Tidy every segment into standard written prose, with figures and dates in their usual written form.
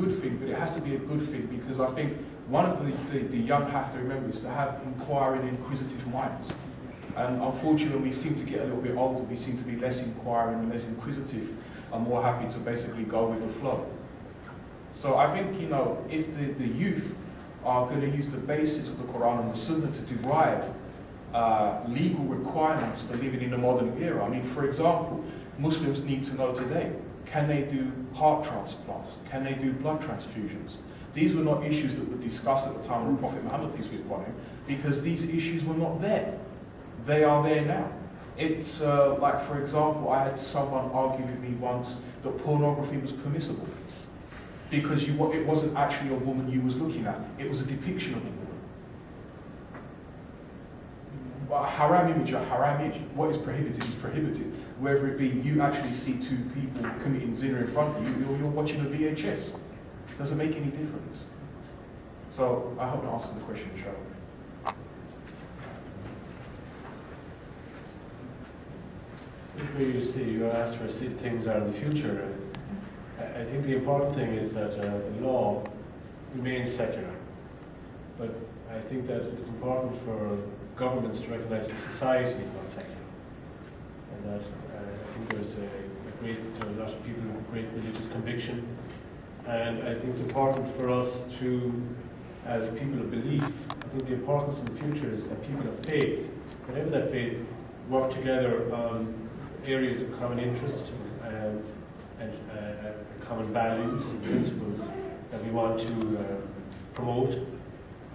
good thing, but it has to be a good thing because I think one of the young have to remember is to have inquiring, inquisitive minds. And unfortunately, when we seem to get a little bit older, we seem to be less inquiring and less inquisitive and more happy to basically go with the flow. So I think, you know, if the youth are going to use the basis of the Quran and the Sunnah to derive legal requirements for living in the modern era. I mean, for example, Muslims need to know today, can they do heart transplants? Can they do blood transfusions? These were not issues that were discussed at the time of Prophet Muhammad, peace be upon him, because these issues were not there. They are there now. It's like, for example, I had someone argue with me once that pornography was permissible because it wasn't actually a woman you was looking at. It was a depiction of a woman. A haram image, what is prohibited is prohibited. Whether it be you actually see two people committing zina in front of you or you're watching a VHS. It doesn't make any difference. So I hope that answers the question, Michelle. Where you asked where things are in the future. I think the important thing is that the law remains secular. But I think that it's important for governments to recognize that society is not secular. And that I think there's a lot of people with great religious conviction. And I think it's important for us to, as people of belief, I think the importance in the future is that people of faith, whatever that faith, work together on areas of common interest and common values and principles that we want to promote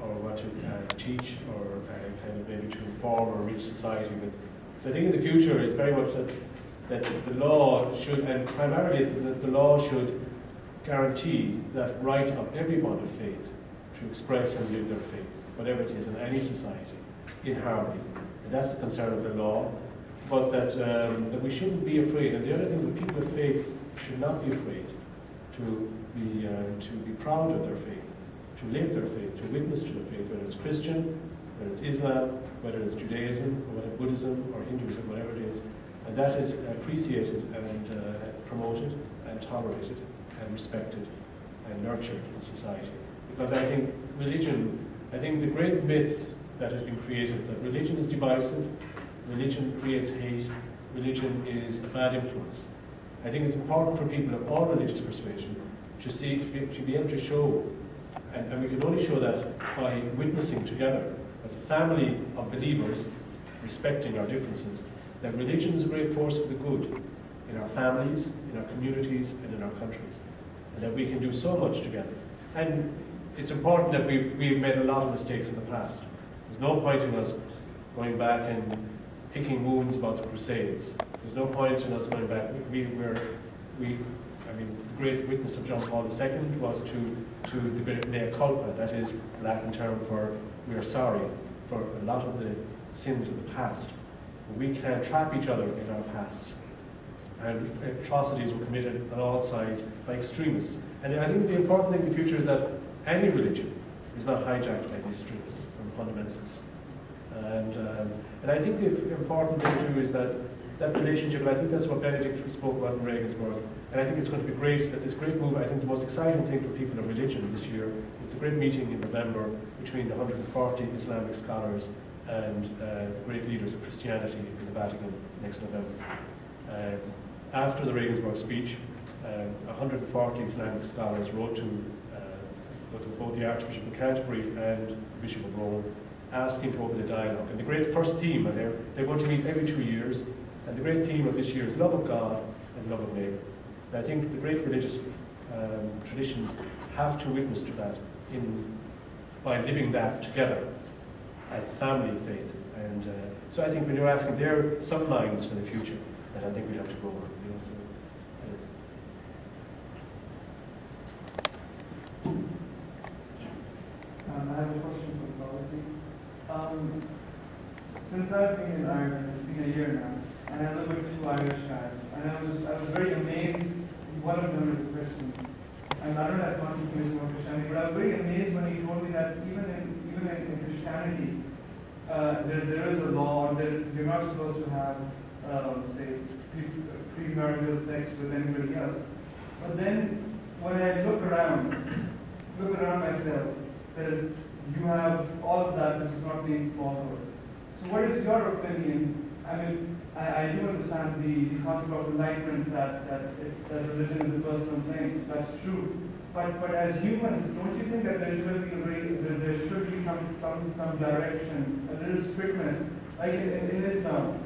or want to teach or kind of maybe to inform or reach society with. So I think in the future it's very much that the law should, and primarily the law should guarantee that right of everyone of faith to express and live their faith, whatever it is in any society, in harmony. And that's the concern of the law. But that we shouldn't be afraid. And the other thing, the people of faith should not be afraid to be proud of their faith, to live their faith, to witness to their faith, whether it's Christian, whether it's Islam, whether it's Judaism, or whether Buddhism or Hinduism, whatever it is. And that is appreciated and promoted and tolerated and respected and nurtured in society. Because I think the great myth that has been created, that religion is divisive, religion creates hate, religion is a bad influence. I think it's important for people of all religious persuasion to be able to show, and we can only show that by witnessing together as a family of believers, respecting our differences, that religion is a great force for the good in our families, in our communities, and in our countries, and that we can do so much together. And it's important that we've made a lot of mistakes in the past. There's no point in us going back and picking wounds about the Crusades. There's no point in us going back. The great witness of John Paul II was to the great mea culpa, that is the Latin term for we are sorry for a lot of the sins of the past. We can't trap each other in our pasts. And atrocities were committed on all sides by extremists. And I think the important thing in the future is that any religion is not hijacked by the extremists and the fundamentalists. And I think the important thing too is that relationship, and I think that's what Benedict spoke about in Regensburg, and I think it's going to be great that this great move, I think the most exciting thing for people of religion this year is the great meeting in November between the 140 Islamic scholars and the great leaders of Christianity in the Vatican next November. After the Regensburg speech, 140 Islamic scholars wrote to both the Archbishop of Canterbury and the Bishop of Rome, asking to open a dialogue. And the great first theme, and they're going to meet every 2 years, and the great theme of this year is love of God and love of neighbour. And I think the great religious traditions have to witness to that by living that together as the family of faith. And so I think when you're asking, there are some lines for the future that I think we have to go on. You know, so, I have a question for Prof. Since I've been in Ireland, it's been a year now, and I live with 2 Irish guys, and I was very amazed. One of them is a Christian, and I don't have much information about Christianity, but I was very amazed when he told me that even in Christianity, there is a law that you're not supposed to have, say, premarital sex with anybody else. But then when I look around myself, you have all of that which is not being followed. So what is your opinion? I mean, I do understand the concept of enlightenment that religion is a personal thing. That's true. But as humans, don't you think that there should be some direction, a little strictness, like in Islam?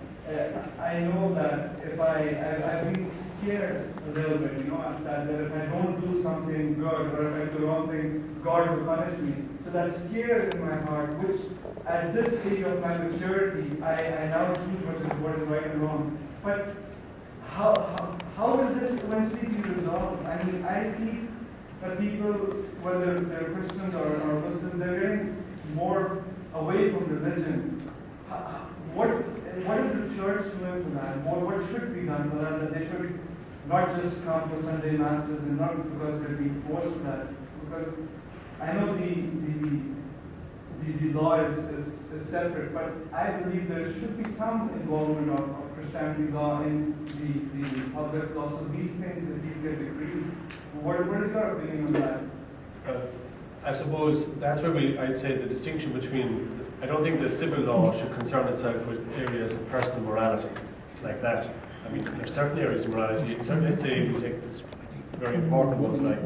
I know that if I've been scared a little bit, that if I don't do something good or if I do the wrong thing, God will punish me. So that scare is in my heart, which at this stage of my maturity, I now choose what is right and wrong. But how will this eventually be resolved? I mean, I think that people, whether they're Christians or Muslims, they're getting more away from religion. What is the church doing for that? What should be done for that? That they should not just come for Sunday masses and not because they're being forced to that. Because I know the law is separate, but I believe there should be some involvement of Christianity law in the public law. So these things at least get decreased. What is your opinion on that? I suppose that's where I'd say the distinction between, I don't think the civil law should concern itself with areas of personal morality like that. I mean, there's certain areas of morality, let's say we take very important ones like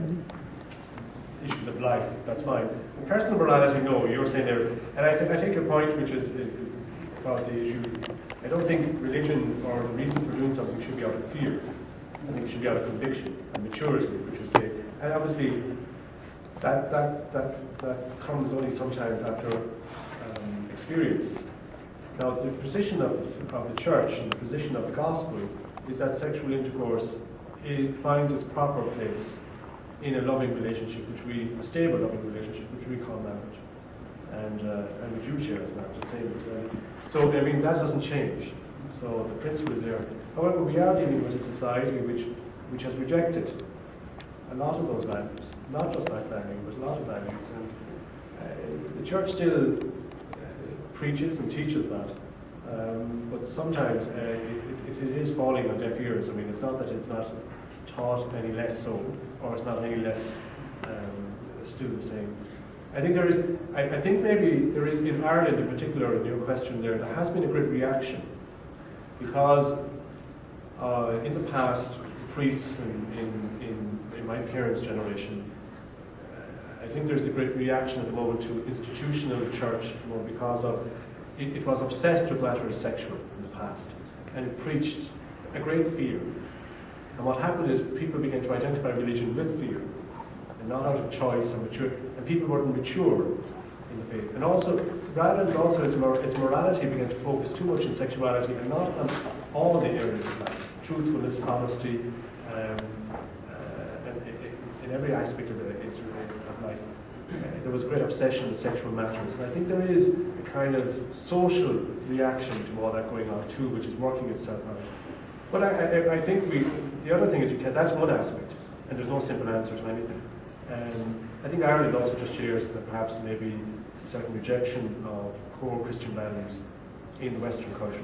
issues of life, that's fine. But personal morality, no, you're saying there, and I take your point, which is about the issue. I don't think religion or the reason for doing something should be out of fear. I think it should be out of conviction and maturity, which would say, and obviously that comes only sometimes after experience. Now, the position of the church and the position of the gospel is that sexual intercourse finds its proper place in a loving relationship, a stable loving relationship, which we call marriage, and which you share as marriage, the same as so I mean that doesn't change. So the principle is there. However, we are dealing with a society which has rejected a lot of those values, not just that value, but a lot of values, and the church still preaches and teaches that, but sometimes it is falling on deaf ears. I mean, it's not that it's not taught any less so, or it's not any less still the same. I think there is. I think maybe there is in Ireland in particular. In your question, there has been a great reaction because in the past, priests in my parents' generation, I think there's a great reaction at the moment to institutional church because of it was obsessed with matters sexual in the past, and it preached a great fear. And what happened is people began to identify religion with fear, and not out of choice or mature. And people weren't mature in the faith. And also, rather than also its morality began to focus too much on sexuality and not on all the areas of life, truthfulness, honesty, in every aspect of life. There was a great obsession with sexual matters, and I think there is a kind of social reaction to all that going on too, which is working itself out. But I think the other thing is that's one aspect, and there's no simple answer to anything. I think Ireland also just shares that perhaps maybe a certain rejection of core Christian values in the Western culture.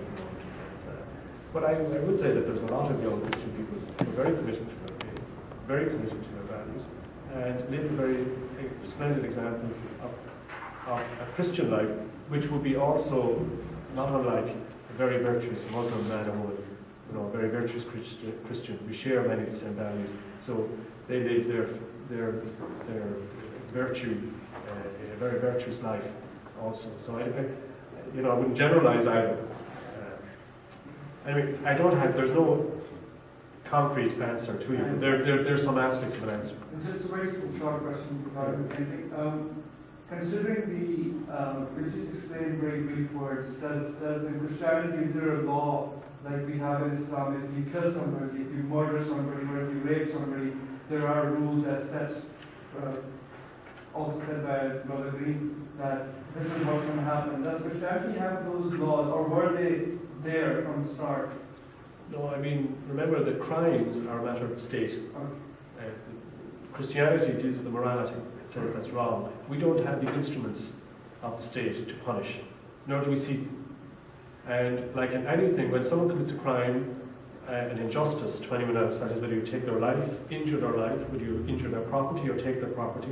But I would say that there's a lot of young Christian people who are very committed to their faith, very committed to their values, and live a very splendid example of a Christian life, which would be also not unlike a very virtuous Muslim man or woman, a very virtuous Christian. We share many of the same values, so they live their virtue, a very virtuous life also. So I wouldn't generalize either. Anyway, there's no concrete answer to you. There's some aspects of an answer. Just a very short question regarding the same thing. Considering we just explained very brief words, does in Christianity, is there a law like we have in Islam? If you kill somebody, if you murder somebody, or if you rape somebody, there are rules as steps, also said by Brother Green, that this is what's going to happen. Does Christianity have those laws, or were they there from the start? No, I mean, remember that crimes are a matter of the state. Christianity deals with the morality. It says that's wrong. We don't have the instruments of the state to punish, nor do we seek them. And like in anything, when someone commits a crime, an injustice to anyone else. That is, whether you take their life, injure their life, whether you injure their property or take their property,